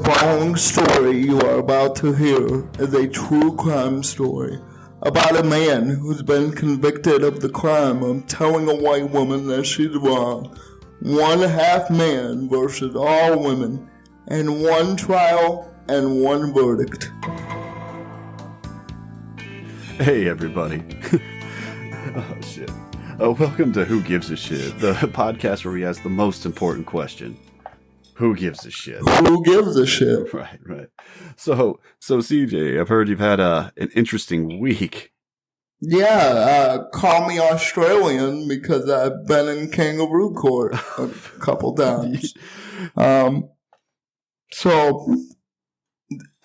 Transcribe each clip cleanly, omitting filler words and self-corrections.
following story you are about to hear is a true crime story about a man who's been convicted of the crime of telling a white woman that she's wrong. One half man versus all women, and one trial and one verdict. Hey everybody. Oh shit. Welcome to Who Gives a Shit, the podcast where we ask the most important question. Who gives a shit? Who gives a shit? Right. So CJ, I've heard you've had an interesting week. Yeah, call me Australian because I've been in kangaroo court a couple times. So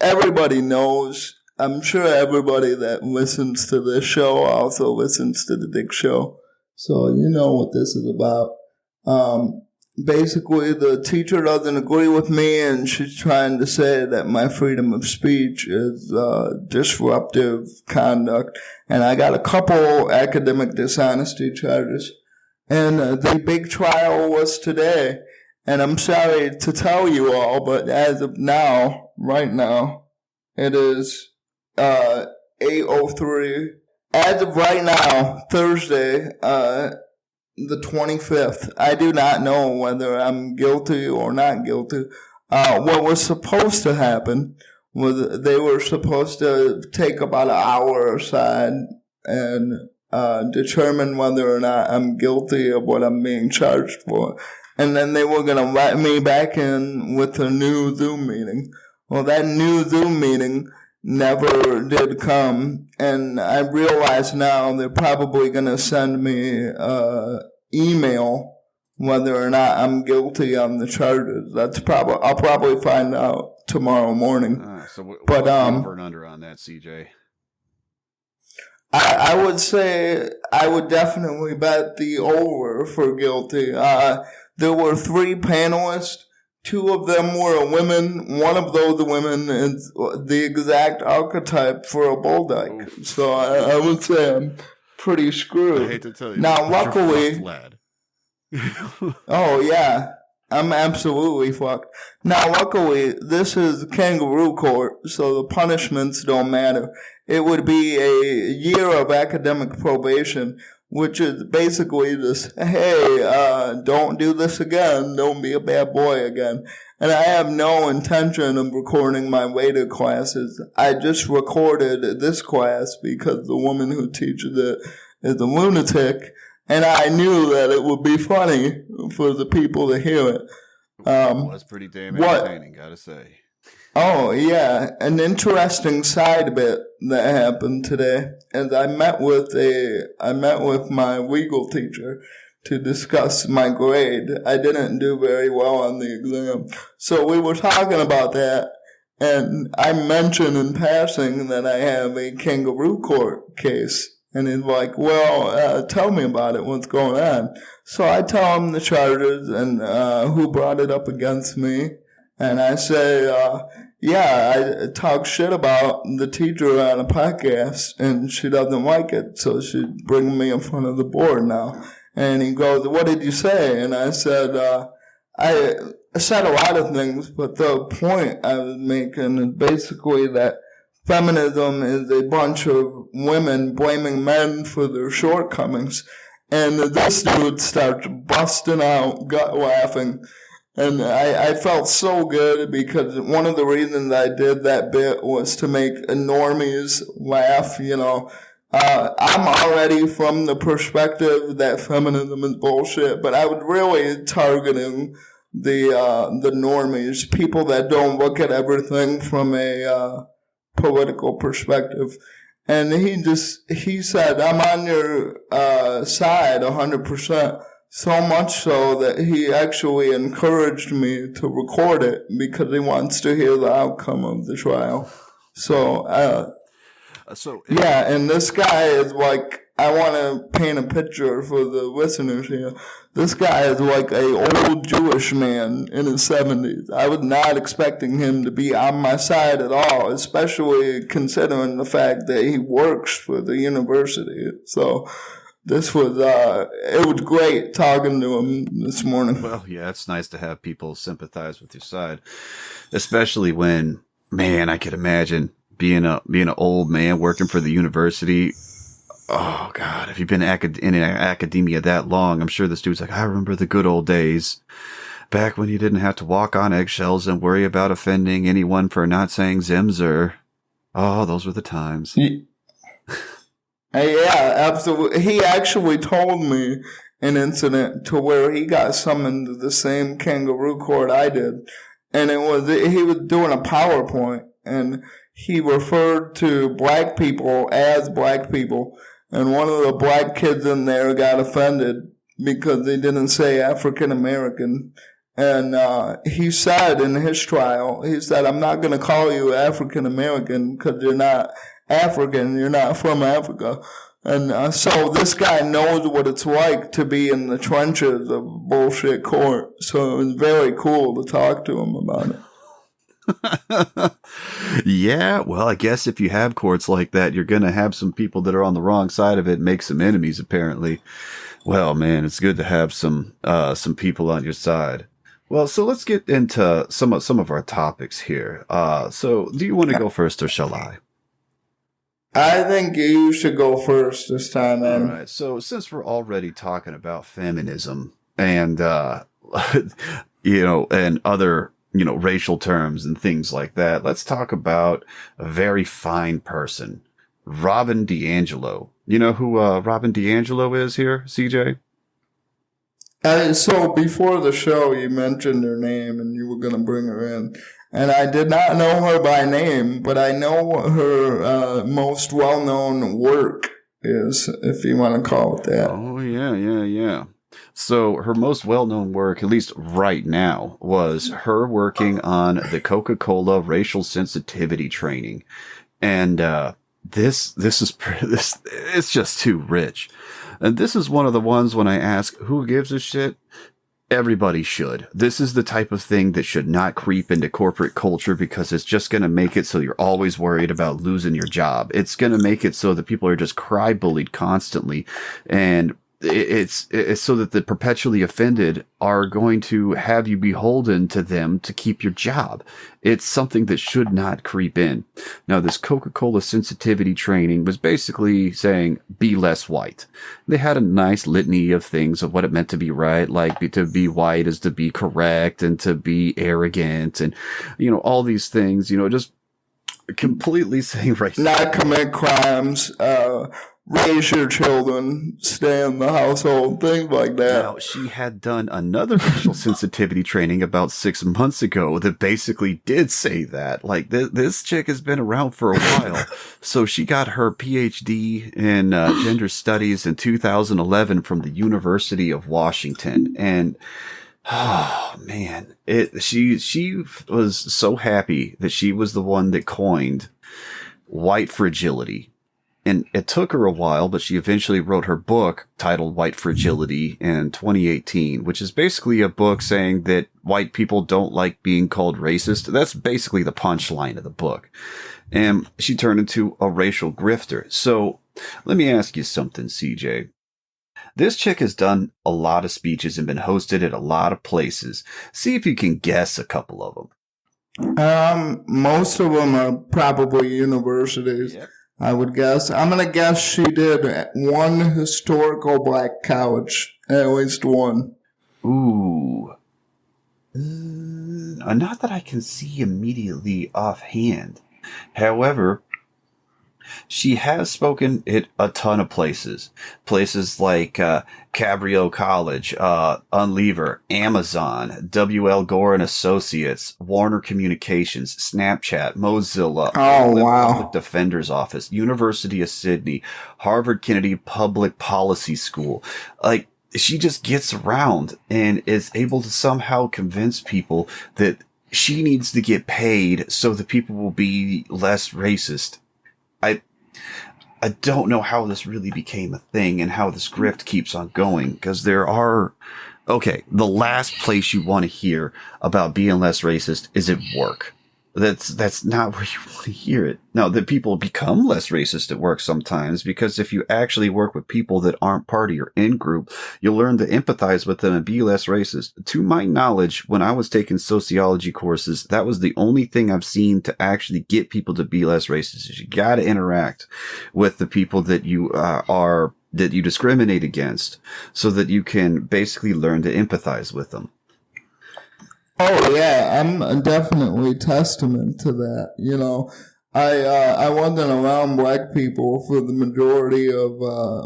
everybody knows, I'm sure everybody that listens to this show also listens to the Dick Show. So you know what this is about. Basically, the teacher doesn't agree with me, and she's trying to say that my freedom of speech is disruptive conduct. And I got a couple academic dishonesty charges. And the big trial was today. And I'm sorry to tell you all, but as of now, right now, it is 8:03. As of right now, Thursday, the 25th, I do not know whether I'm guilty or not guilty. What was supposed to happen was they were supposed to take about an hour aside and determine whether or not I'm guilty of what I'm being charged for. And then they were going to let me back in with a new Zoom meeting. Well, that new Zoom meeting never did come, and I realize now they're probably going to send me email whether or not I'm guilty on the charges. I'll probably find out tomorrow morning. So what's the over and under on that, CJ? I would say I would definitely bet the over for guilty. There were 3 panelists. 2 of them were women. One of those women is the exact archetype for a bull dyke. Oof. So I would say I'm pretty screwed. I hate to tell you. Now, luckily, lad. Oh yeah, I'm absolutely fucked. Now, luckily, this is kangaroo court, so the punishments don't matter. It would be a year of academic probation, which is basically this, hey, don't do this again, don't be a bad boy again. And I have no intention of recording my later classes. I just recorded this class because the woman who teaches it is a lunatic, and I knew that it would be funny for the people to hear it. It was pretty damn entertaining, gotta say. Oh, yeah. An interesting side bit that happened today is I met with my legal teacher to discuss my grade. I didn't do very well on the exam. So we were talking about that, and I mentioned in passing that I have a kangaroo court case. And he's like, well, tell me about it. What's going on? So I tell him the charges and who brought it up against me. And I say, I talk shit about the teacher on a podcast, and she doesn't like it, so she's bringing me in front of the board now. And he goes, what did you say? And I said, I said a lot of things, but the point I was making is basically that feminism is a bunch of women blaming men for their shortcomings. And this dude starts busting out, gut laughing. And I felt so good because one of the reasons I did that bit was to make normies laugh, you know. I'm already from the perspective that feminism is bullshit, but I was really targeting the normies, people that don't look at everything from a political perspective. And he said, I'm on your side 100%. So much so that he actually encouraged me to record it because he wants to hear the outcome of the trial. So, yeah, and this guy is like, I want to paint a picture for the listeners here. This guy is like a old Jewish man in his 70s. I was not expecting him to be on my side at all, especially considering the fact that he works for the university. So, this was it was great talking to him this morning. Well, yeah, it's nice to have people sympathize with your side, especially when, man, I could imagine being an old man working for the university. Oh God, if you've been in academia that long, I'm sure this dude's like, I remember the good old days. Back when you didn't have to walk on eggshells and worry about offending anyone for not saying Zimzer. Oh, those were the times. Yeah, absolutely. He actually told me an incident to where he got summoned to the same kangaroo court I did. And he was doing a PowerPoint, and he referred to black people as black people. And one of the black kids in there got offended because they didn't say African American. And he said in his trial, he said, I'm not going to call you African American because you're not African, you're not from Africa. And so this guy knows what it's like to be in the trenches of bullshit court. So it was very cool to talk to him about it. Yeah, well, I guess if you have courts like that, you're going to have some people that are on the wrong side of it and make some enemies, apparently. Well, man, it's good to have some people on your side. Well, so let's get into some of our topics here. So do you want to go first or shall I? I think you should go first this time, man. All right. So since we're already talking about feminism and, and other, racial terms and things like that, let's talk about a very fine person, Robin DiAngelo. You know who Robin DiAngelo is here, CJ? So before the show, you mentioned her name and you were going to bring her in. And I did not know her by name, but I know what her most well-known work is, if you want to call it that. Oh, yeah. So her most well-known work, at least right now, was her working on the Coca-Cola racial sensitivity training. And this it's just too rich. And this is one of the ones when I ask, who gives a shit? Everybody should. This is the type of thing that should not creep into corporate culture because it's just going to make it so you're always worried about losing your job. It's going to make it so that people are just cry bullied constantly. And it's so that the perpetually offended are going to have you beholden to them to keep your job. It's something that should not creep in. Now, this Coca-Cola sensitivity training was basically saying, be less white. They had a nice litany of things of what it meant to be right, like to be white is to be correct and to be arrogant and, all these things, just completely saying right. Not commit crimes, raise your children, stay in the household, things like that. Now, she had done another racial sensitivity training about 6 months ago that basically did say that. Like, this chick has been around for a while. So she got her PhD in gender studies in 2011 from the University of Washington. And, oh, man, she was so happy that she was the one that coined white fragility. And it took her a while, but she eventually wrote her book titled White Fragility in 2018, which is basically a book saying that white people don't like being called racist. That's basically the punchline of the book. And she turned into a racial grifter. So let me ask you something, CJ. This chick has done a lot of speeches and been hosted at a lot of places. See if you can guess a couple of them. Most of them are probably universities. Yep. I would guess. I'm going to guess she did one historical black college. At least one. Ooh. Not that I can see immediately offhand. However, she has spoken at a ton of places. Places like Cabrillo College, Unlever, Amazon, W.L. Gore and Associates, Warner Communications, Snapchat, Mozilla, Public Defender's Office, University of Sydney, Harvard Kennedy Public Policy School. Like, she just gets around and is able to somehow convince people that she needs to get paid so that people will be less racist. I don't know how this really became a thing and how this grift keeps on going, because there are, the last place you want to hear about being less racist is at work. That's not where you want to hear it. Now, that people become less racist at work sometimes, because if you actually work with people that aren't part of your in-group, you'll learn to empathize with them and be less racist. To my knowledge, when I was taking sociology courses, that was the only thing I've seen to actually get people to be less racist. Is you got to interact with the people that you that you discriminate against, so that you can basically learn to empathize with them. Oh yeah, I'm definitely testament to that. You know, I wasn't around black people for the majority of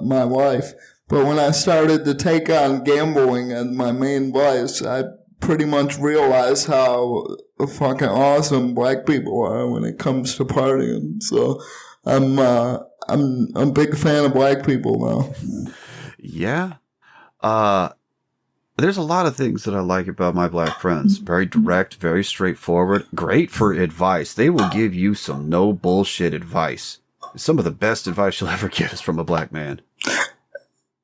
my life, but when I started to take on gambling as my main vice, I pretty much realized how fucking awesome black people are when it comes to partying. So I'm a big fan of black people now. Yeah. There's a lot of things that I like about my black friends. Very direct, very straightforward, great for advice. They will give you some no bullshit advice. Some of the best advice you'll ever get is from a black man.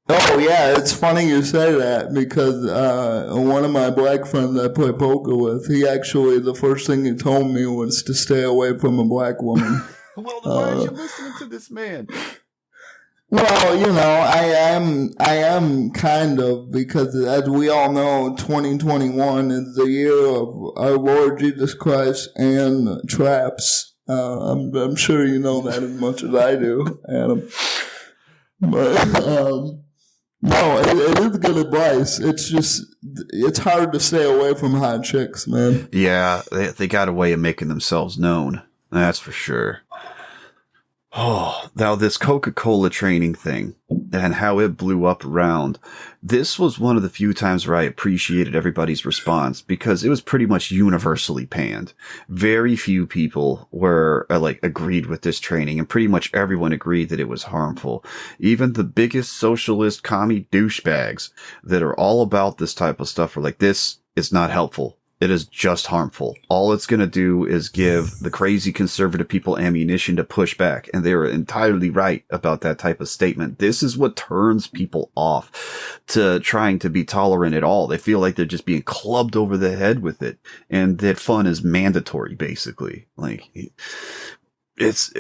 Oh yeah, it's funny you say that, because one of my black friends I play poker with, he actually, the first thing he told me was to stay away from a black woman. Well, then why are you listening to this man? Well, you know, I am kind of, because as we all know, 2021 is the year of our Lord Jesus Christ and traps. I'm sure you know that as much as I do, Adam. But no, it is good advice. It's just, it's hard to stay away from hot chicks, man. Yeah, they got a way of making themselves known. That's for sure. Oh, now this Coca-Cola training thing and how it blew up around. This was one of the few times where I appreciated everybody's response, because it was pretty much universally panned. Very few people were agreed with this training, and pretty much everyone agreed that it was harmful. Even the biggest socialist commie douchebags that are all about this type of stuff were like, this is not helpful. It is just harmful. All it's going to do is give the crazy conservative people ammunition to push back. And they were entirely right about that type of statement. This is what turns people off to trying to be tolerant at all. They feel like they're just being clubbed over the head with it. And that fun is mandatory, basically. Like, it's...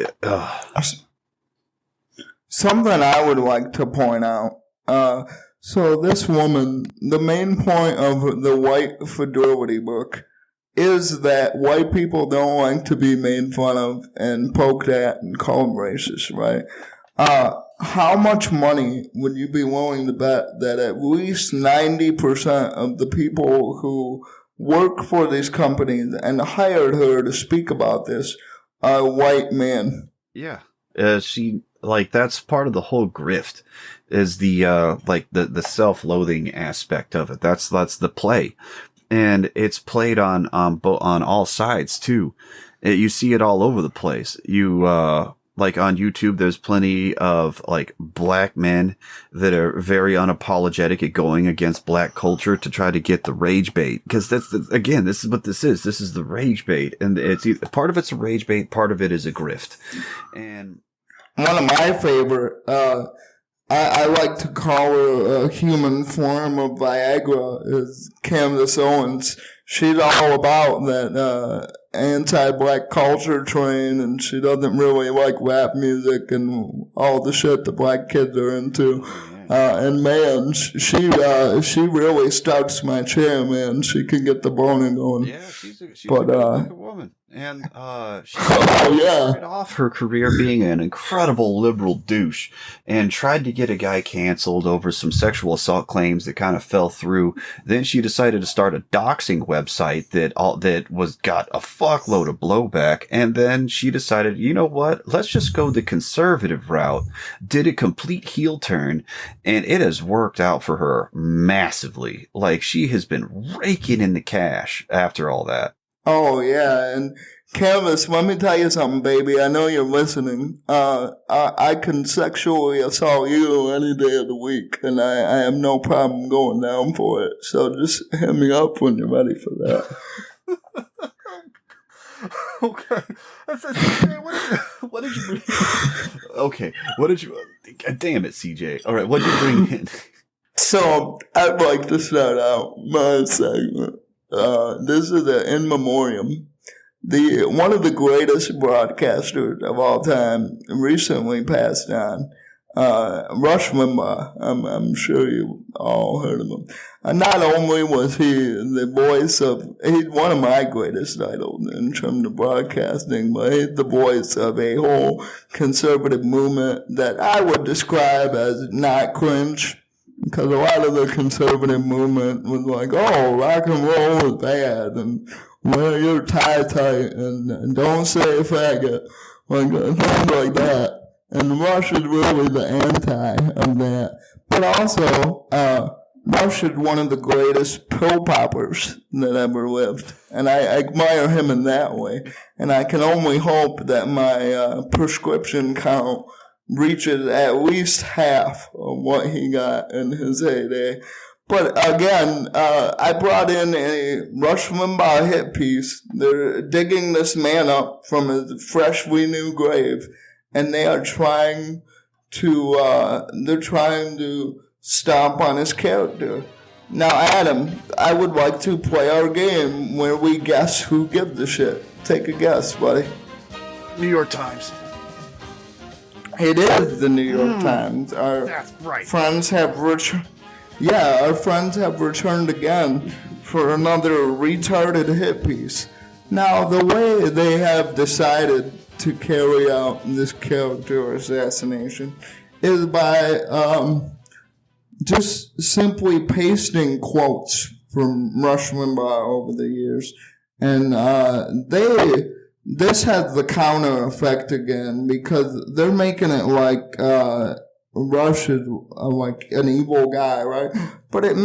Something I would like to point out. So this woman, the main point of the white fidelity book is that white people don't like to be made fun of and poked at and called racist, right? How much money would you be willing to bet that at least 90% of the people who work for these companies and hired her to speak about this are white men? Yeah. That's part of the whole grift, is the self-loathing aspect of it. That's the play. And it's played on all sides too. You see it all over the place. On YouTube, there's plenty of black men that are very unapologetic at going against black culture to try to get the rage bait. Because this is what this is. This is the rage bait. And it's part of it's a rage bait, part of it is a grift. And one of my favorite, I like to call her a human form of Viagra, is Candace Owens. She's all about that anti-black culture train, and she doesn't really like rap music and all the shit the black kids are into. And man, she really starts my chair, man. She can get the boning going. Yeah, she's a good woman. And she started off her career being an incredible liberal douche and tried to get a guy canceled over some sexual assault claims that kind of fell through. Then she decided to start a doxing website that got a fuckload of blowback. And then she decided, you know what? Let's just go the conservative route. Did a complete heel turn, and it has worked out for her massively. Like, she has been raking in the cash after all that. Oh, yeah, and Canvas, let me tell you something, baby. I know you're listening. I can sexually assault you any day of the week, and I have no problem going down for it. So just hit me up when you're ready for that. Okay. What did you bring? Okay, what did you... God damn it, CJ. All right, what did you bring in? So, I'd like to start out my segment. This is an in memoriam, one of the greatest broadcasters of all time recently passed on. Rush Limbaugh. I'm sure you all heard of him. Not only was he the voice of, he's one of my greatest idols in terms of broadcasting, but he's the voice of a whole conservative movement that I would describe as not cringe. Because a lot of the conservative movement was like, oh, rock and roll is bad, and wear your tie tight, and don't say faggot, like things like that. And Rush is really the anti of that. But also, Rush is one of the greatest pill poppers that ever lived. And I admire him in that way. And I can only hope that my prescription count reaches at least half of what he got in his heyday. But again, I brought in a Rush Limbaugh hit piece. They're digging this man up from his freshly new grave. And they are trying to stomp on his character. Now, Adam, I would like to play our game where we guess who gives a shit. Take a guess, buddy. New York Times. It is the New York Times. That's right. Friends have our friends have returned again for another retarded hit piece. Now, the way they have decided to carry out this character assassination is by just simply pasting quotes from Rush Limbaugh over the years. And this has the counter effect again, because they're making it like Rush is like an evil guy, right? But it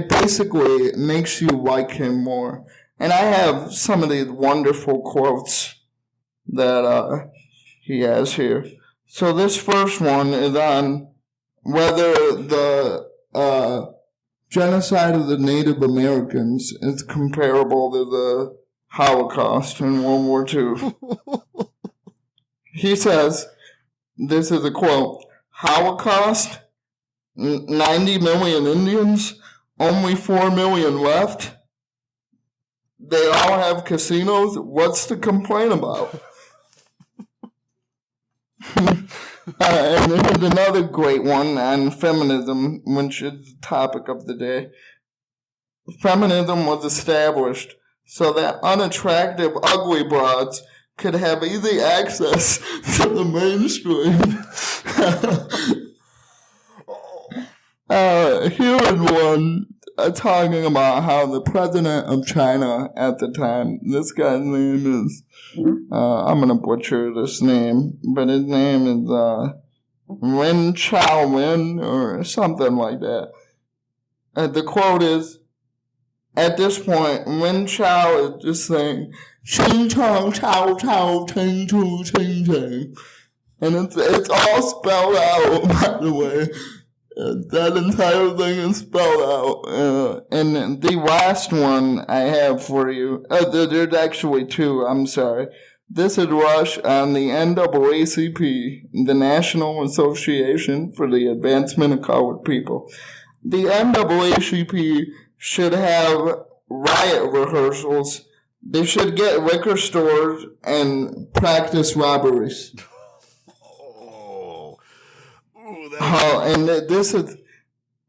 basically makes you like him more. And I have some of these wonderful quotes that he has here. So this first one is on whether the genocide of the Native Americans is comparable to the Holocaust in World War II. He says, this is a quote, Holocaust, 90 million Indians, only 4 million left. They all have casinos. What's to complain about? And there's another great one on feminism, which is the topic of the day. Feminism was established so that unattractive, ugly broads could have easy access to the mainstream. Here is one talking about how the president of China at the time, this guy's name is, I'm going to butcher this name, but his name is Wen Chao-wen or something like that. The quote is, at this point, Wen Chao is just saying, Ching chong chow chow ting choo ching ching. And it's all spelled out, by the way. That entire thing is spelled out. And the last one I have for you, there's actually two, I'm sorry. This is Rush on the NAACP, the National Association for the Advancement of Colored People. The NAACP should have riot rehearsals. They should get liquor stores and practice robberies. And this is,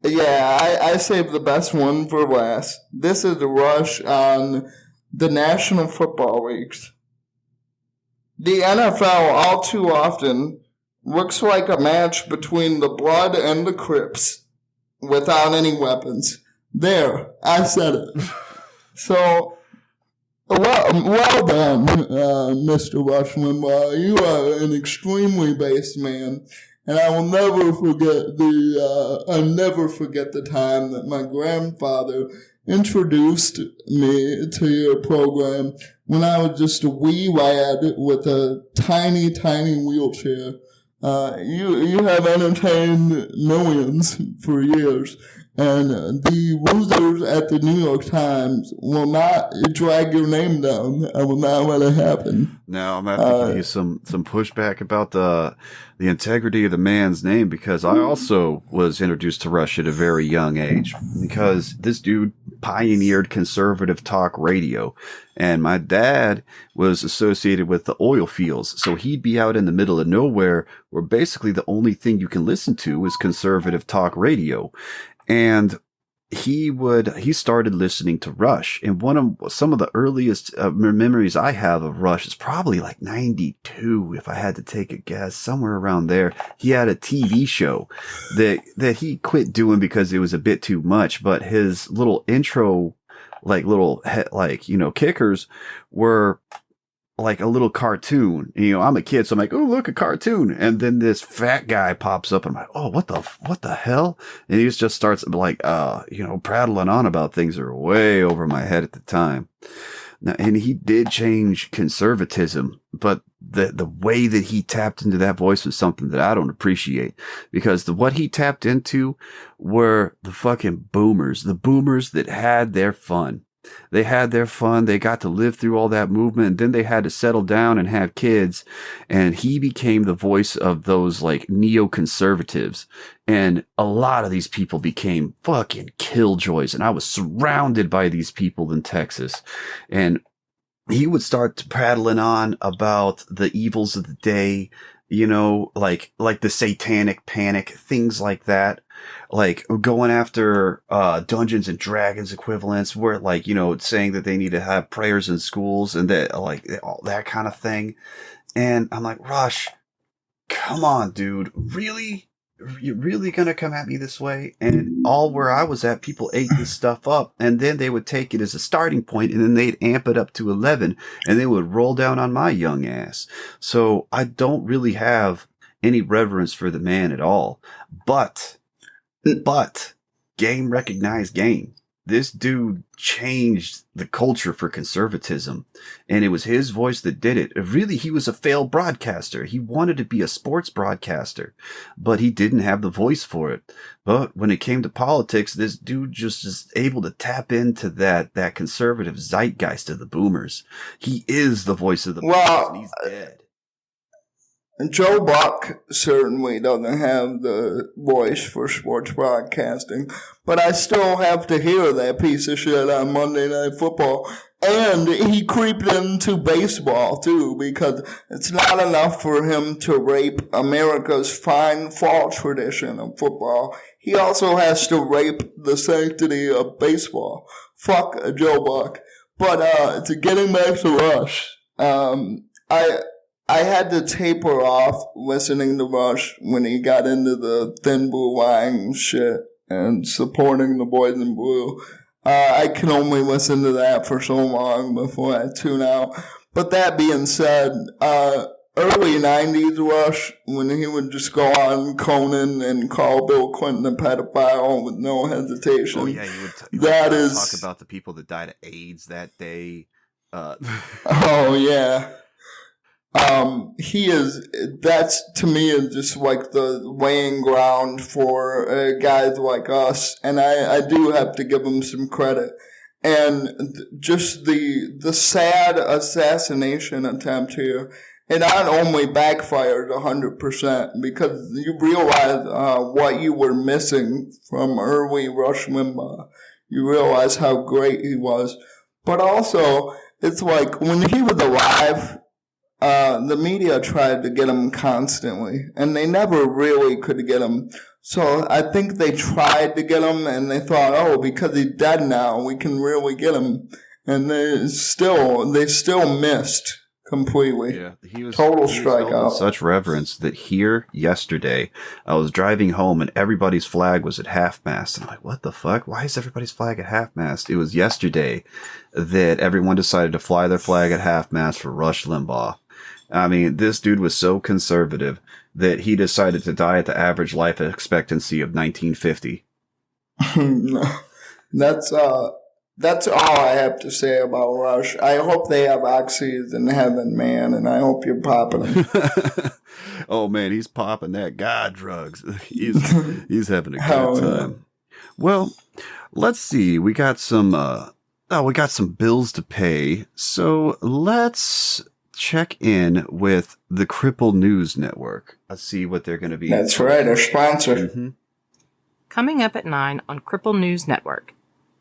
I saved the best one for last. This is the Rush on the National Football Leagues. The NFL all too often looks like a match between the Blood and the Crips without any weapons. There, I said it. So, well done, Mr. Rush Limbaugh. You are an extremely based man. And I will never forget the time that my grandfather introduced me to your program when I was just a wee lad with a tiny, tiny wheelchair. You have entertained millions for years. And the losers at the New York Times will not drag your name down. I will not let it happen. Now I'm going to have to give you some pushback about the integrity of the man's name, because I also was introduced to Rush at a very young age, because this dude pioneered conservative talk radio. And my dad was associated with the oil fields. So he'd be out in the middle of nowhere where basically the only thing you can listen to is conservative talk radio. And he started listening to Rush, and some of the earliest memories I have of Rush is probably like 92, if I had to take a guess, somewhere around there. He had a TV show that he quit doing because it was a bit too much, but his little intro, kickers were like a little cartoon. I'm a kid, so I'm like, oh, look, a cartoon. And then this fat guy pops up, and I'm like, oh, what the hell? And he just starts like, prattling on about things that are way over my head at the time. Now, and he did change conservatism, but the way that he tapped into that voice was something that I don't appreciate, because what he tapped into were the fucking boomers, the boomers that had their fun. They had their fun. They got to live through all that movement, and then they had to settle down and have kids. And he became the voice of those like neoconservatives. And a lot of these people became fucking killjoys. And I was surrounded by these people in Texas. And he would start prattling on about the evils of the day, like the satanic panic, things like that. Like going after Dungeons and Dragons equivalents, where saying that they need to have prayers in schools and that all that kind of thing. And I'm like, Rush, come on, dude, really? You're really gonna come at me this way? And all where I was at, people ate this stuff up, and then they would take it as a starting point, and then they'd amp it up to 11, and they would roll down on my young ass. So I don't really have any reverence for the man at all. But game recognized game. This dude changed the culture for conservatism, and it was his voice that did it. Really, he was a failed broadcaster. He wanted to be a sports broadcaster, but he didn't have the voice for it. But when it came to politics, this dude just is able to tap into that conservative zeitgeist of the boomers. He is the voice of the boomers, and he's dead. Joe Buck certainly doesn't have the voice for sports broadcasting, but I still have to hear that piece of shit on Monday Night Football. And he creeped into baseball, too, because it's not enough for him to rape America's fine fall tradition of football. He also has to rape the sanctity of baseball. Fuck Joe Buck. But getting back to Rush, I had to taper off listening to Rush when he got into the Thin Blue Line shit and supporting the boys in blue. I can only listen to that for so long before I tune out. But that being said, early 90s Rush, when he would just go on Conan and call Bill Clinton a pedophile with no hesitation. Oh, yeah, you would talk about the people that died of AIDS that day. Oh, yeah. That's to me is just like the weighing ground for guys like us, and I do have to give him some credit. And just the sad assassination attempt here, it not only backfired 100% because you realize what you were missing from early Rush Limbaugh. You realize how great he was, but also it's like when he was alive, the media tried to get him constantly, and they never really could get him. So I think they tried to get him, and they thought, oh, because he's dead now, we can really get him. And they still missed completely. Yeah, he was strikeout. Such reverence that here yesterday, I was driving home and everybody's flag was at half-mast. And I'm like, what the fuck? Why is everybody's flag at half-mast? It was yesterday that everyone decided to fly their flag at half-mast for Rush Limbaugh. I mean, this dude was so conservative that he decided to die at the average life expectancy of 1950. That's all I have to say about Rush. I hope they have oxys in heaven, man, and I hope you're popping them. Oh man, he's popping that God drugs. He's having a good time. Yeah. Well, let's see. We got some bills to pay. So let's check in with the Cripple News Network. Let's see what they're going to be. That's right, our sponsor. Mm-hmm. Coming up at 9 on Cripple News Network.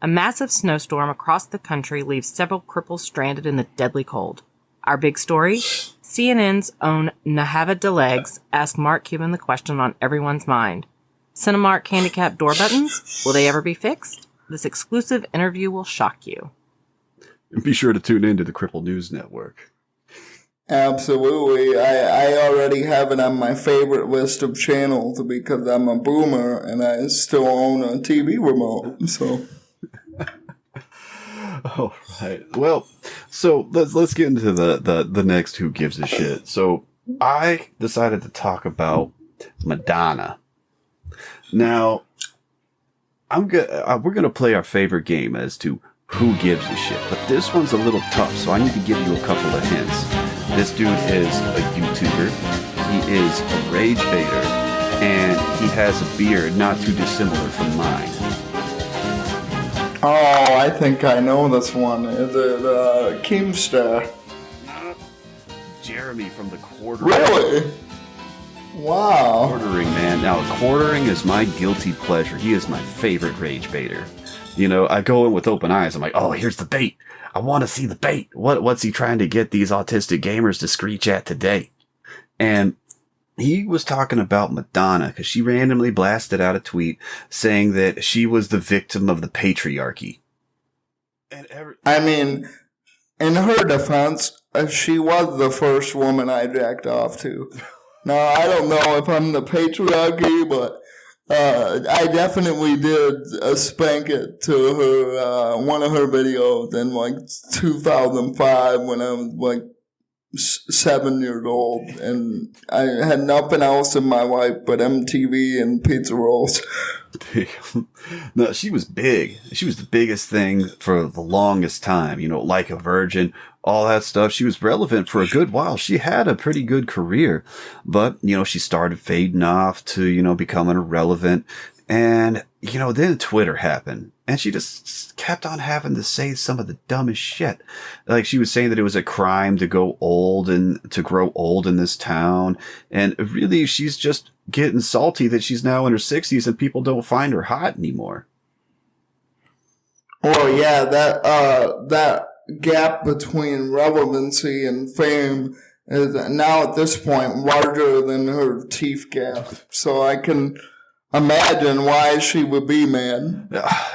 A massive snowstorm across the country leaves several cripples stranded in the deadly cold. Our big story? CNN's own Nahava Delegs asked Mark Cuban the question on everyone's mind. Cinemark handicapped door buttons? Will they ever be fixed? This exclusive interview will shock you. And be sure to tune in to the Cripple News Network. Absolutely. I already have it on my favorite list of channels because I'm a boomer and I still own a TV remote. So, all right. Well, so let's get into the next Who Gives a Shit. So I decided to talk about Madonna. Now, we're gonna play our favorite game as to who gives a shit, but this one's a little tough, so I need to give you a couple of hints. This dude is a YouTuber, he is a rage baiter, and he has a beard not too dissimilar from mine. Oh, I think I know this one. Is it Keemstar? Jeremy from the Quartering. Really? Wow. Quartering, man. Now, Quartering is my guilty pleasure. He is my favorite rage baiter. You know, I go in with open eyes. I'm like, oh, here's the bait. I want to see the bait. What's he trying to get these autistic gamers to screech at today? And he was talking about Madonna because she randomly blasted out a tweet saying that she was the victim of the patriarchy. And I mean, in her defense, she was the first woman I jacked off to. Now, I don't know if I'm the patriarchy, but I definitely did spank it to her, one of her videos in like 2005 when I was like 7 years old, and I had nothing else in my life but MTV and pizza rolls. No, she was big. She was the biggest thing for the longest time, you know, like a virgin, all that stuff. She was relevant for a good while. She had a pretty good career, but, you know, she started fading off to, you know, becoming irrelevant. And, you know, then Twitter happened and she just kept on having to say some of the dumbest shit. Like she was saying that it was a crime to go old and to grow old in this town. And really, she's just getting salty that she's now in her 60s and people don't find her hot anymore. Oh yeah, that gap between relevancy and fame is now at this point larger than her teeth gap. So I can imagine why she would be mad.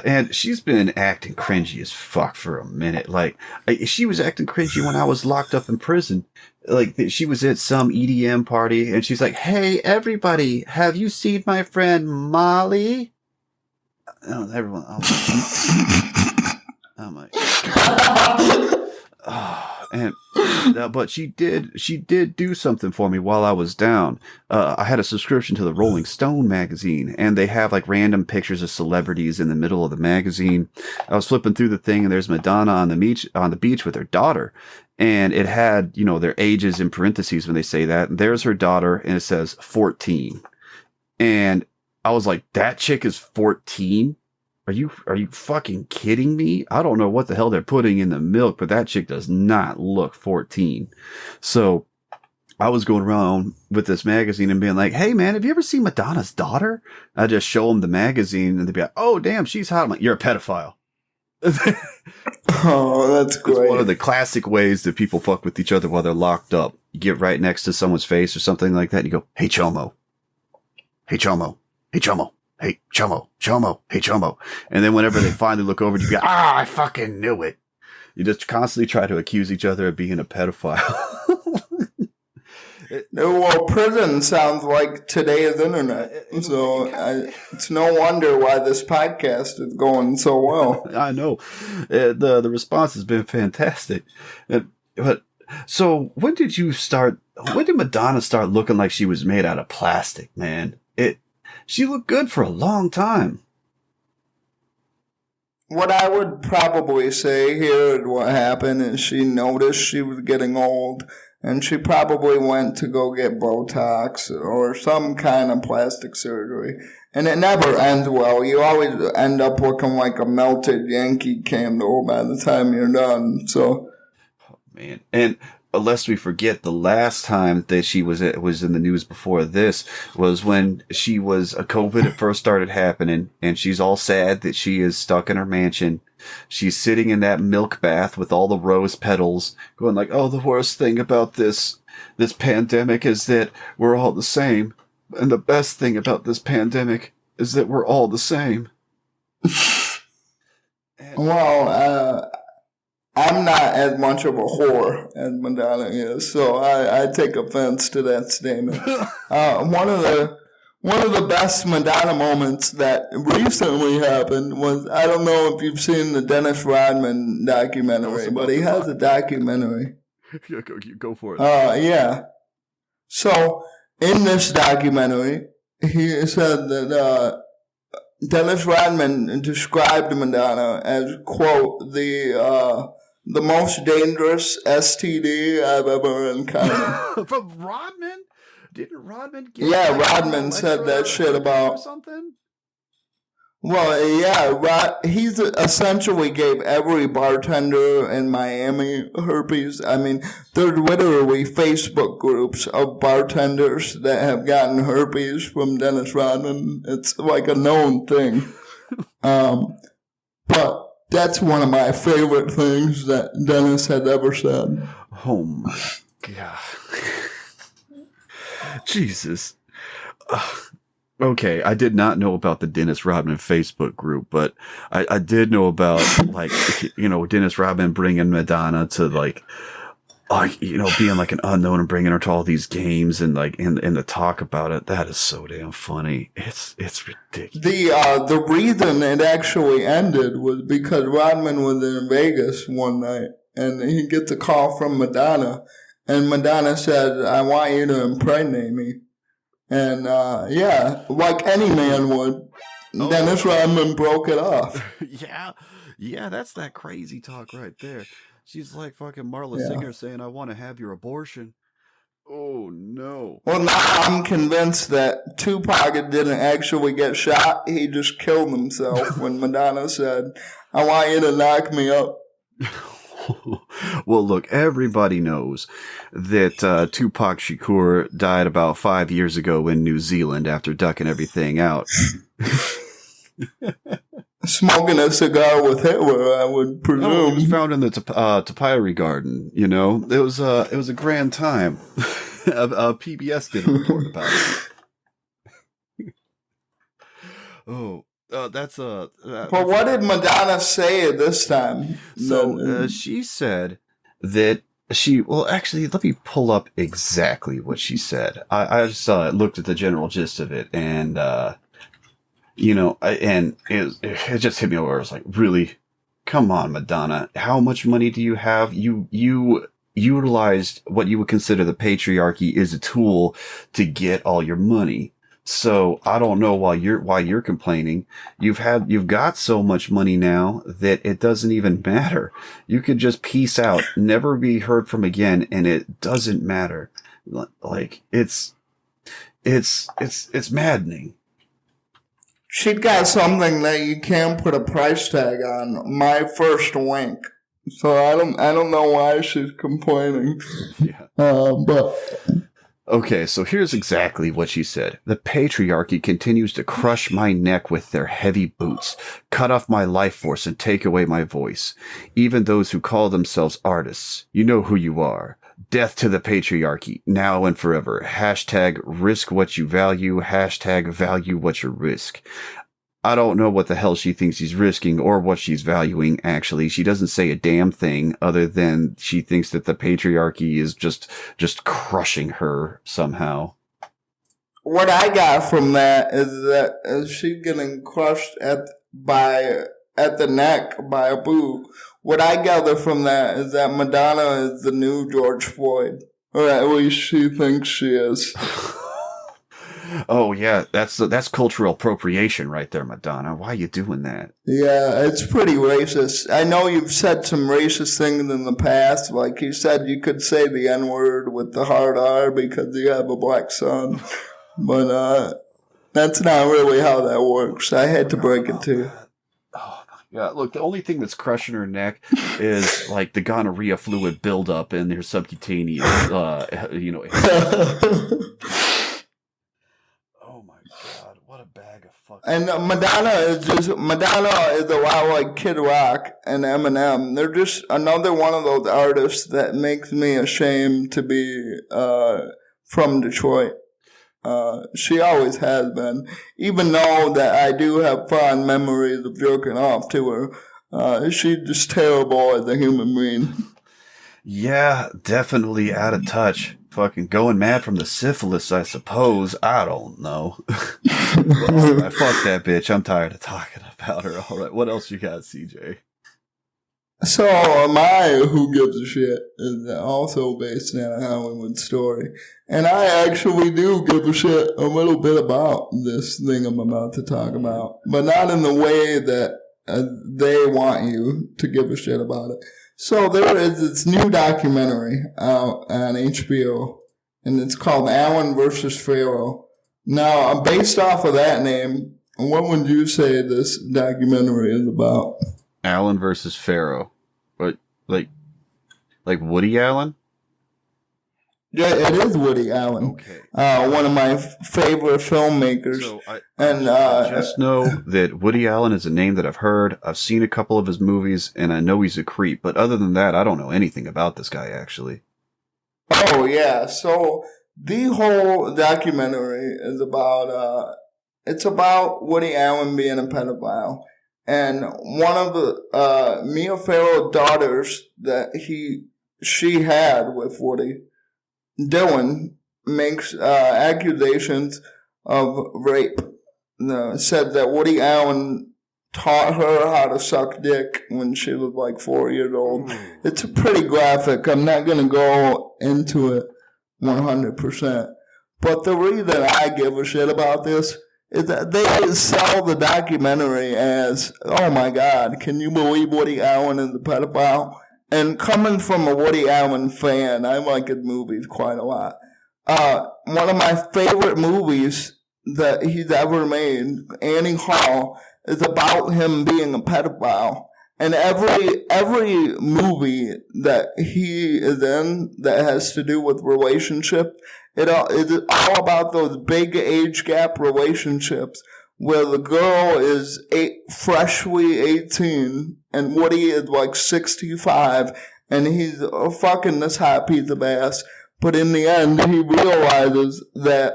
And she's been acting cringy as fuck for a minute. Like, she was acting cringy when I was locked up in prison. Like, she was at some EDM party, and she's like, hey, everybody, have you seen my friend Molly? Oh, everyone. I'm like, but she did do something for me while I was down. I had a subscription to the Rolling Stone magazine, and they have like random pictures of celebrities in the middle of the magazine. I was flipping through the thing, and there's Madonna on the beach with her daughter, and it had, you know, their ages in parentheses when they say that. And there's her daughter, and it says 14, and I was like, that chick is 14. Are you fucking kidding me? I don't know what the hell they're putting in the milk, but that chick does not look 14. So I was going around with this magazine and being like, hey man, have you ever seen Madonna's daughter? I just show them the magazine and they'd be like, oh damn, she's hot. I'm like, you're a pedophile. Oh, that's great. It's one of the classic ways that people fuck with each other while they're locked up. You get right next to someone's face or something like that and you go, hey Chomo. Hey Chomo. Hey Chomo. Hey, Chomo, hey, Chomo. And then whenever they finally look over, you go, I fucking knew it. You just constantly try to accuse each other of being a pedophile. Well, prison sounds like today's internet. So it's no wonder why this podcast is going so well. I know. The response has been fantastic. But so when did Madonna start looking like she was made out of plastic, man? She looked good for a long time. What I would probably say here, what happened is she noticed she was getting old, and she probably went to go get Botox or some kind of plastic surgery. And it never ends well. You always end up looking like a melted Yankee candle by the time you're done. So, oh, man. And lest we forget, the last time that she was in the news before this was when she was COVID at first started happening, and she's all sad that she is stuck in her mansion. She's sitting in that milk bath with all the rose petals, going like, "Oh, the worst thing about this pandemic is that we're all the same, and the best thing about this pandemic is that we're all the same." Well, I'm not as much of a whore as Madonna is, so I take offense to that statement. One of the best Madonna moments that recently happened was, I don't know if you've seen the Dennis Rodman documentary, but he has a documentary. Go for it. Yeah. So in this documentary, he said that Dennis Rodman described Madonna as, quote, the most dangerous STD I've ever encountered. From Rodman? Didn't Rodman get... Yeah, Rodman said that shit about... something? Well, yeah, he's essentially gave every bartender in Miami herpes. I mean, there are literally Facebook groups of bartenders that have gotten herpes from Dennis Rodman. It's like a known thing. But that's one of my favorite things that Dennis had ever said. Oh my God. Jesus. Okay, I did not know about the Dennis Rodman Facebook group, but I did know about, like, Dennis Rodman bringing Madonna to, being like an unknown and bringing her to all these games and like in the talk about it. That is so damn funny. It's ridiculous. The reason it actually ended was because Rodman was in Vegas one night and he gets a call from Madonna, and Madonna said, "I want you to impregnate me." And yeah, like any man would, Dennis Rodman broke it off. Yeah, that's that crazy talk right there. She's like fucking Marla Singer saying, "I want to have your abortion." Oh, no. Well, now I'm convinced that Tupac didn't actually get shot. He just killed himself when Madonna said, "I want you to knock me up." Well, look, everybody knows that Tupac Shakur died about 5 years ago in New Zealand after ducking everything out. Smoking a cigar with Hitler, I would presume. No, he was found in the Tapiri Garden. It was a grand time. PBS did a report about it. But what did Madonna say this time? So she said that actually, let me pull up exactly what she said. I just looked at the general gist of it, and and it just hit me over. I was like, really? Come on, Madonna. How much money do you have? You utilized what you would consider the patriarchy as a tool to get all your money. So I don't know why you're complaining. You've got so much money now that it doesn't even matter. You could just peace out, never be heard from again, and it doesn't matter. Like it's maddening. She's got something that you can't put a price tag on. My first wink. So I don't know why she's complaining. Yeah. But okay, so here's exactly what she said. "The patriarchy continues to crush my neck with their heavy boots, cut off my life force and take away my voice. Even those who call themselves artists, you know who you are. Death to the patriarchy, now and forever. Hashtag risk what you value. Hashtag value what you risk." I don't know what the hell she thinks she's risking or what she's valuing, actually. She doesn't say a damn thing other than she thinks that the patriarchy is just crushing her somehow. what I got from that is she getting crushed at the neck by a boot. What I gather from that is that Madonna is the new George Floyd. Or at least she thinks she is. Oh, yeah, that's cultural appropriation right there, Madonna. Why are you doing that? Yeah, it's pretty racist. I know you've said some racist things in the past. Like you said you could say the N-word with the hard R because you have a black son. But that's not really how that works. I had to break it to you. Oh, my Yeah, look, the only thing that's crushing her neck is like the gonorrhea fluid buildup in her subcutaneous, Oh my god, what a bag of fucking. And Madonna is a lot like Kid Rock and Eminem. They're just another one of those artists that makes me ashamed to be from Detroit. She always has been. Even though that I do have fond memories of jerking off to her, she's just terrible as a human being. Yeah, definitely out of touch. Fucking going mad from the syphilis, I suppose. I don't know. Alright, fuck that bitch. I'm tired of talking about her. Alright, what else you got, CJ? So, my Who Gives a Shit is also based on a Hollywood story. And I actually do give a shit a little bit about this thing I'm about to talk about. But not in the way that they want you to give a shit about it. So there is this new documentary out on HBO, and it's called Allen versus Pharaoh. Now, based off of that name, what would you say this documentary is about? Allen versus Pharaoh. What, like Woody Allen? Yeah, it is Woody Allen. Okay. One of my favorite filmmakers. So I just know that Woody Allen is a name that I've heard. I've seen a couple of his movies, and I know he's a creep. But other than that, I don't know anything about this guy, actually. Oh, yeah. So the whole documentary is about, it's about Woody Allen being a pedophile. And one of the Mia Farrow's daughters that she had with Woody, Dylan, makes accusations of rape. Said that Woody Allen taught her how to suck dick when she was like 4 years old. It's pretty graphic. I'm not going to go into it 100%. But the reason I give a shit about this is that they sell the documentary as, oh my God, can you believe Woody Allen is a pedophile? And coming from a Woody Allen fan, I like his movies quite a lot. One of my favorite movies that he's ever made, Annie Hall, is about him being a pedophile. And every movie that he is in that has to do with relationship, it's all about those big age gap relationships where the girl is freshly 18 and Woody is like 65 and he's fucking this hot piece of ass. But in the end, he realizes that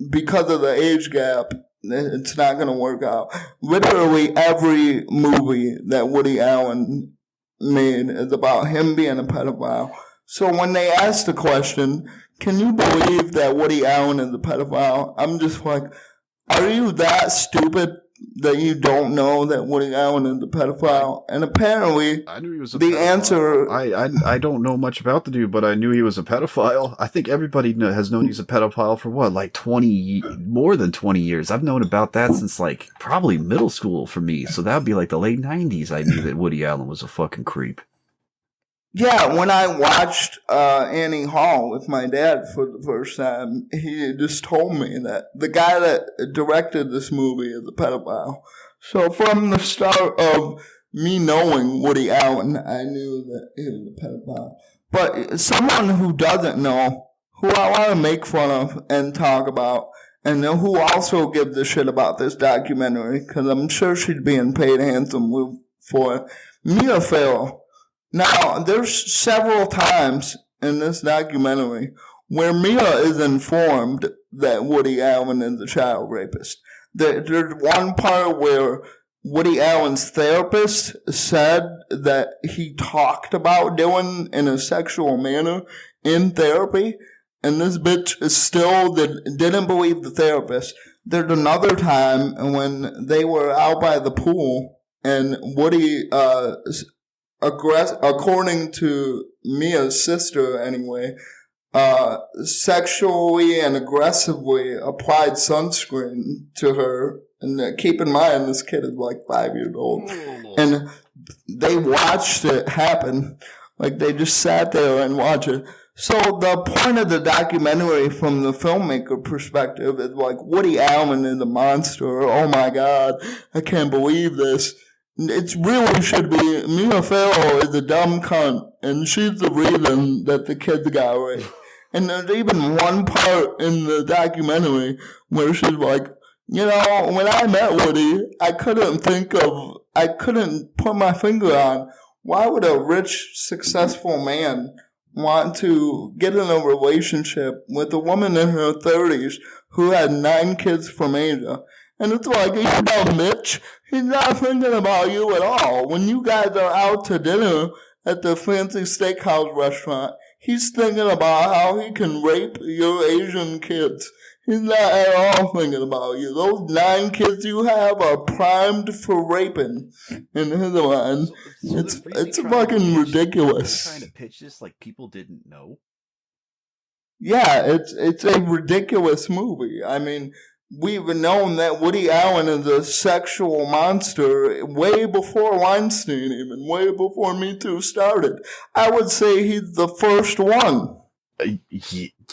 because of the age gap, it's not going to work out. Literally every movie that Woody Allen made is about him being a pedophile. So when they ask the question, can you believe that Woody Allen is a pedophile? I'm just like, are you that stupid that you don't know that Woody Allen is a pedophile? And apparently, I knew he was a the pedophile. answer... I don't know much about the dude, but I knew he was a pedophile. I think everybody has known he's a pedophile for what, like more than 20 years. I've known about that since like probably middle school for me. So that would be like the late 90s. I knew that Woody Allen was a fucking creep. Yeah, when I watched Annie Hall with my dad for the first time, he just told me that the guy that directed this movie is a pedophile. So from the start of me knowing Woody Allen, I knew that he was a pedophile. But someone who doesn't know, who I want to make fun of and talk about, and who also gives a shit about this documentary, because I'm sure she's being paid handsomely for it, Mia Farrow. Now, there's several times in this documentary where Mia is informed that Woody Allen is a child rapist. There's one part where Woody Allen's therapist said that he talked about Dylan in a sexual manner in therapy, and this bitch still didn't believe the therapist. There's another time when they were out by the pool, and Woody... according to Mia's sister anyway, sexually and aggressively applied sunscreen to her. And keep in mind, this kid is like 5 years old. And they watched it happen. Like, they just sat there and watched it. So the point of the documentary from the filmmaker perspective is like, Woody Allen is a monster. Oh my God, I can't believe this. It really should be Mia Farrow is a dumb cunt, and she's the reason that the kids got raped. And there's even one part in the documentary where she's like, you know, when I met Woody, I couldn't put my finger on why would a rich, successful man want to get in a relationship with a woman in her 30s who had 9 kids from Asia. And it's like, you know, Mitch, he's not thinking about you at all. When you guys are out to dinner at the fancy steakhouse restaurant, he's thinking about how he can rape your Asian kids. He's not at all thinking about you. Those 9 kids you have are primed for raping in his mind. It's fucking ridiculous. Trying to pitch this like people didn't know. Yeah, it's a ridiculous movie. I mean, we've known that Woody Allen is a sexual monster way before Weinstein, even way before Me Too started. I would say he's the first one.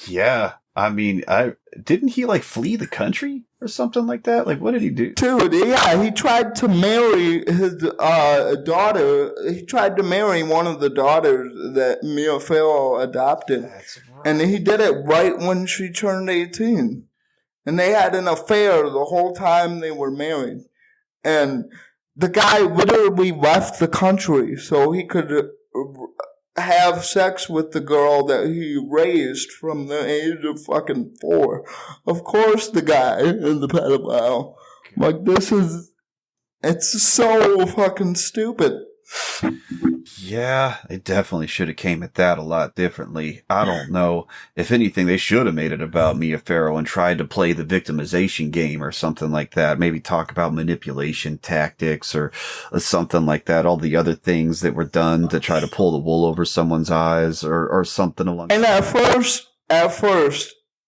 Yeah. I mean, didn't he like flee the country or something like that? Like, what did he do? Dude, yeah, he tried to marry his daughter. He tried to marry one of the daughters that Mia Farrow adopted. That's right. And he did it right when she turned 18. And they had an affair the whole time they were married. And the guy literally left the country so he could have sex with the girl that he raised from the age of fucking 4. Of course the guy is the pedophile. Like, it's so fucking stupid. Yeah, they definitely should have came at that a lot differently. I don't know. If anything, they should have made it about Mia Farrow and tried to play the victimization game or something like that. Maybe talk about manipulation tactics or something like that. All the other things that were done to try to pull the wool over someone's eyes or something along. And at first,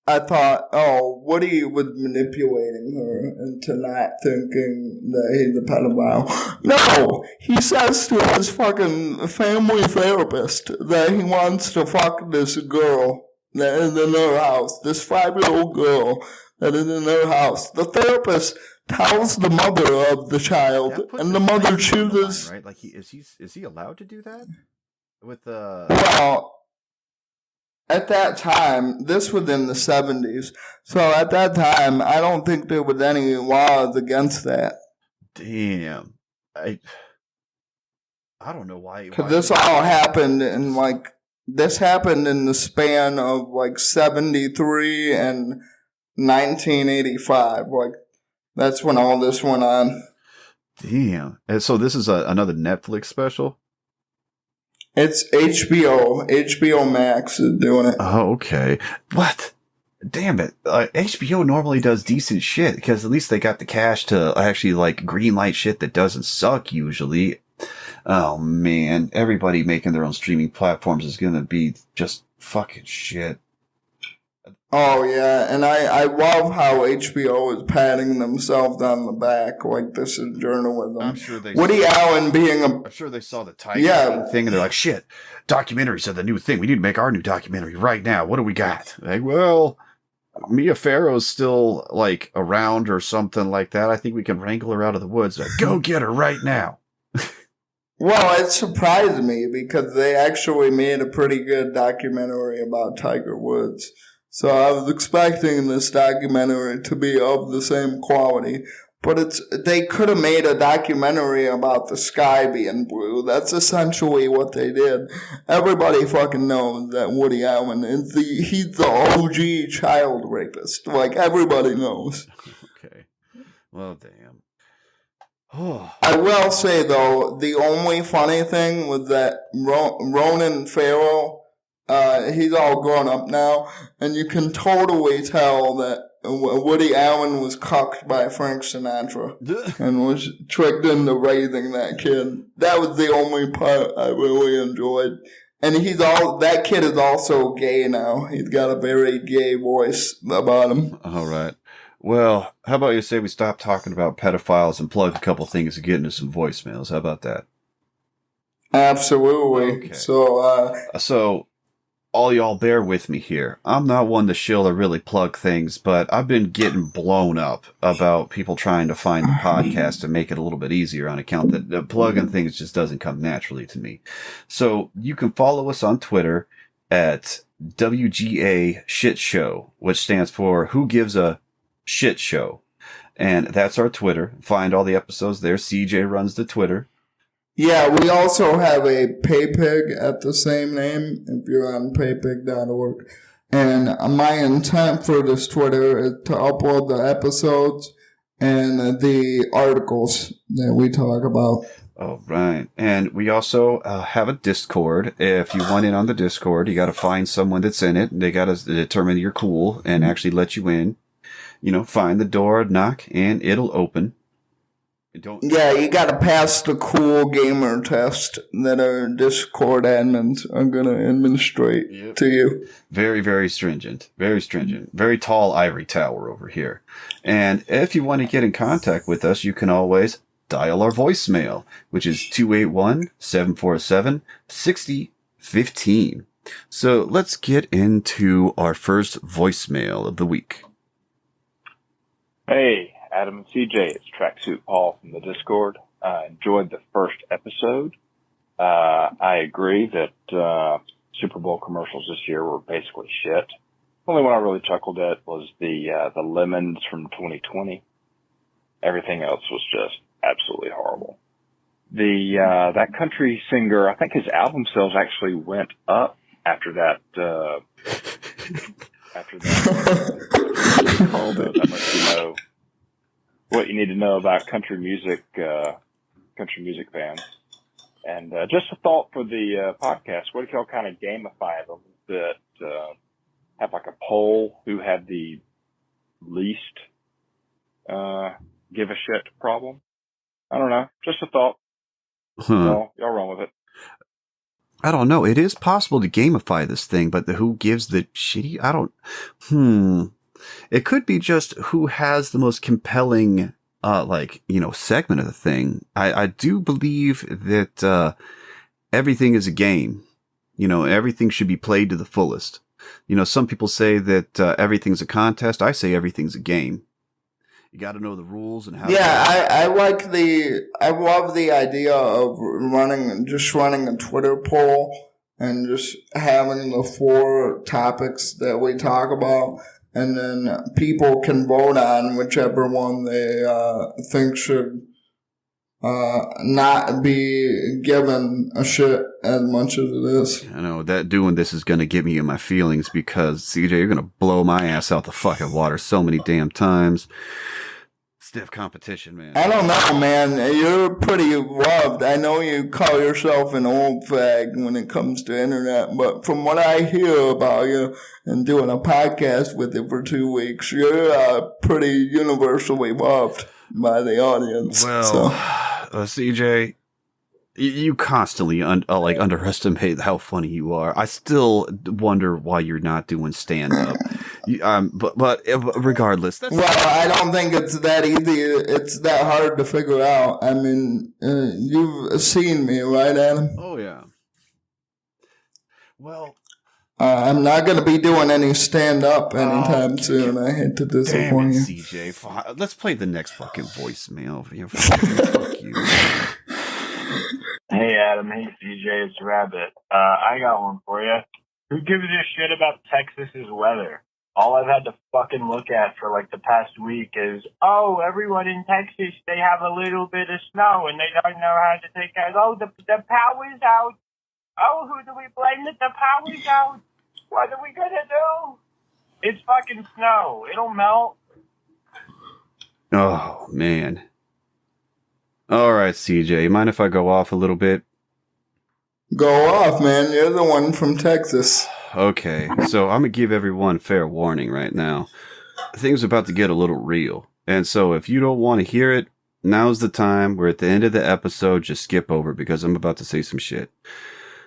I thought, oh, Woody was manipulating her into not thinking that he's a pedophile. No! He says to his fucking family therapist that he wants to fuck this girl that is in their house, this 5-year-old girl that is in their house. The therapist tells the mother of the child, and the mother chooses... Right? Like, is he allowed to do that? With Well... At that time, this was in the 70s, so at that time, I don't think there was any laws against that. Damn. I don't know why. Because this all happened in, this happened in the span of, 73 and 1985. That's when all this went on. Damn. And so this is another Netflix special? It's HBO. HBO Max is doing it. Oh, okay. What? Damn it. HBO normally does decent shit because at least they got the cash to actually green light shit that doesn't suck usually. Oh man, everybody making their own streaming platforms is gonna be just fucking shit. Oh yeah, and I love how HBO is patting themselves on the back like this is journalism. I'm sure they Woody Allen being I'm sure they saw the Tiger thing and they're like, shit, documentaries are the new thing. We need to make our new documentary right now. What do we got? Like, well, Mia Farrow's still around or something like that. I think we can wrangle her out of the woods. Go get her right now. Well, it surprised me because they actually made a pretty good documentary about Tiger Woods. So I was expecting this documentary to be of the same quality, but they could have made a documentary about the sky being blue. That's essentially what they did. Everybody fucking knows that Woody Allen is he's the OG child rapist. Everybody knows. Okay. Well, damn. Oh. I will say though, the only funny thing was that Ronan Farrow, he's all grown up now, and you can totally tell that Woody Allen was cucked by Frank Sinatra and was tricked into raising that kid. That was the only part I really enjoyed. And that kid is also gay now. He's got a very gay voice about him. All right. Well, how about you say we stop talking about pedophiles and plug a couple things and get into some voicemails? How about that? Absolutely. Okay. So all y'all bear with me here. I'm not one to shill or really plug things, but I've been getting blown up about people trying to find the podcast to make it a little bit easier on account that plugging things just doesn't come naturally to me. So you can follow us on Twitter at WGA Shit Show, which stands for Who Gives a Shit Show. And that's our Twitter. Find all the episodes there. CJ runs the Twitter. Yeah, we also have a PayPig at the same name if you're on paypig.org. And my intent for this Twitter is to upload the episodes and the articles that we talk about. Oh, right. And we also have a Discord. If you want in on the Discord, you got to find someone that's in it. They got to determine you're cool and actually let you in. You know, find the door, knock, and it'll open. Yeah, you gotta pass the cool gamer test that our Discord admins are gonna administrate to you. Very, very stringent. Very stringent. Very tall ivory tower over here. And if you want to get in contact with us, you can always dial our voicemail, which is 281-747-6015. So let's get into our first voicemail of the week. Hey, Adam and CJ, it's Tracksuit Paul from the Discord. I enjoyed the first episode. I agree that Super Bowl commercials this year were basically shit. The only one I really chuckled at was the lemons from 2020. Everything else was just absolutely horrible. That country singer, I think his album sales actually went up after that. That much you know what you need to know about country music fans. And just a thought for the podcast. What if y'all kind of gamify it a little bit? Have like a poll who had the least give a shit problem? I don't know. Just a thought. Y'all run with it. I don't know. It is possible to gamify this thing, but who gives the shitty? It could be just who has the most compelling, segment of the thing. I do believe that, everything is a game. You know, everything should be played to the fullest. You know, some people say that, everything's a contest. I say everything's a game. You got to know the rules and how. Yeah, I love the idea of running a Twitter poll and just having the 4 topics that we talk about, and then people can vote on whichever one they think should not be given a shit as much as it is. I know that doing this is going to get me in my feelings because CJ, you're going to blow my ass out the fucking water so many damn times. Stiff competition, man. I don't know, man. You're pretty loved. I know you call yourself an old fag when it comes to internet, but from what I hear about you and doing a podcast with you for 2 weeks, you're pretty universally loved by the audience. Well, CJ, you constantly underestimate how funny you are. I still wonder why you're not doing stand-up. But regardless, I don't think it's that easy. It's that hard to figure out. I mean, you've seen me, right, Adam? Oh yeah. Well, I'm not going to be doing any stand-up anytime soon. I hate to disappoint you. CJ, let's play the next fucking voicemail. Fuck you. Hey, Adam. Hey, CJ. It's Rabbit. I got one for you. Who gives a shit about Texas's weather? All I've had to fucking look at for like the past week is, everyone in Texas, they have a little bit of snow and they don't know how to take care. The power's out. Oh, who do we blame that the power's out? What are we gonna do? It's fucking snow. It'll melt. Oh, man. All right, CJ, you mind if I go off a little bit? Go off, man. You're the one from Texas. Okay, so I'm going to give everyone fair warning right now. Things are about to get a little real. And so if you don't want to hear it, now's the time. We're at the end of the episode. Just skip over because I'm about to say some shit.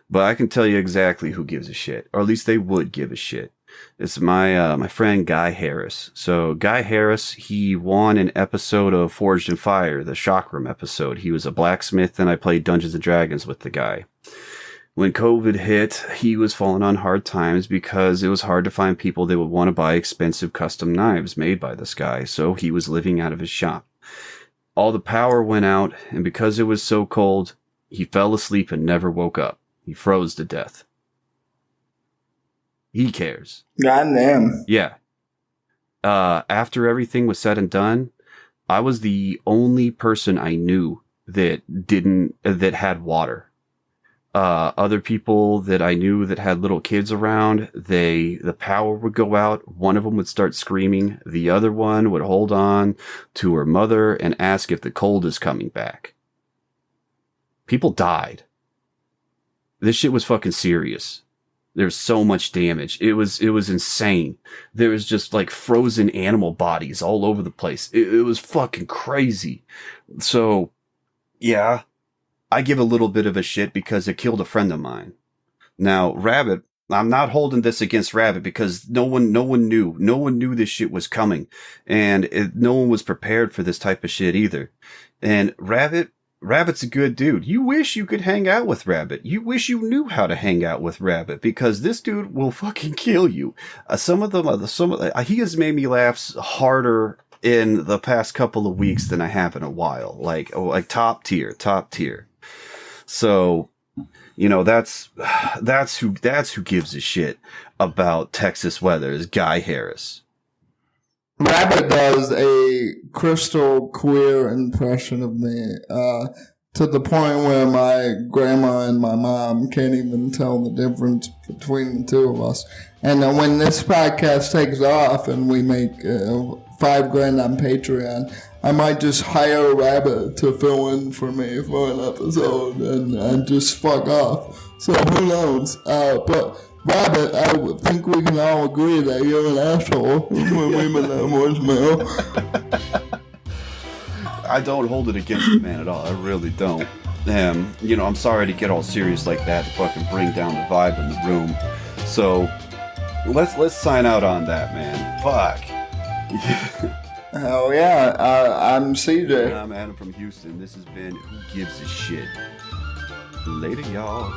But I can tell you exactly who gives a shit, or at least they would give a shit. It's my friend Guy Harris. So Guy Harris, he won an episode of Forged in Fire, the Shock Room episode. He was a blacksmith and I played Dungeons and Dragons with the guy. When COVID hit, he was falling on hard times because it was hard to find people that would want to buy expensive custom knives made by this guy, so he was living out of his shop. All the power went out, and because it was so cold, he fell asleep and never woke up. He froze to death. He cares. Goddamn. Yeah. After everything was said and done, I was the only person I knew that had water. Other people that I knew that had little kids around, the power would go out. One of them would start screaming. The other one would hold on to her mother and ask if the cold is coming back. People died. This shit was fucking serious. There's so much damage. It was insane. There was just like frozen animal bodies all over the place. It was fucking crazy. So, yeah. I give a little bit of a shit because it killed a friend of mine. Now, Rabbit, I'm not holding this against Rabbit because no one knew this shit was coming, and no one was prepared for this type of shit either. And Rabbit's a good dude. You wish you could hang out with Rabbit. You wish you knew how to hang out with Rabbit because this dude will fucking kill you. He has made me laugh harder in the past couple of weeks than I have in a while. Like top tier. So, you know, that's who gives a shit about Texas weather is Guy Harris. Rabbit does a crystal clear impression of me, to the point where my grandma and my mom can't even tell the difference between the two of us. And when this podcast takes off and we make $5,000 on Patreon, I might just hire a Rabbit to fill in for me for an episode and just fuck off. So who knows? But Rabbit, I think we can all agree that you're an asshole when we make that voicemail. I don't hold it against the man at all. I really don't. You know, I'm sorry to get all serious like that and fucking bring down the vibe in the room. So let's sign out on that, man. Fuck. Hell yeah. I'm CJ. And I'm Adam from Houston. This has been Who Gives a Shit. Later, y'all.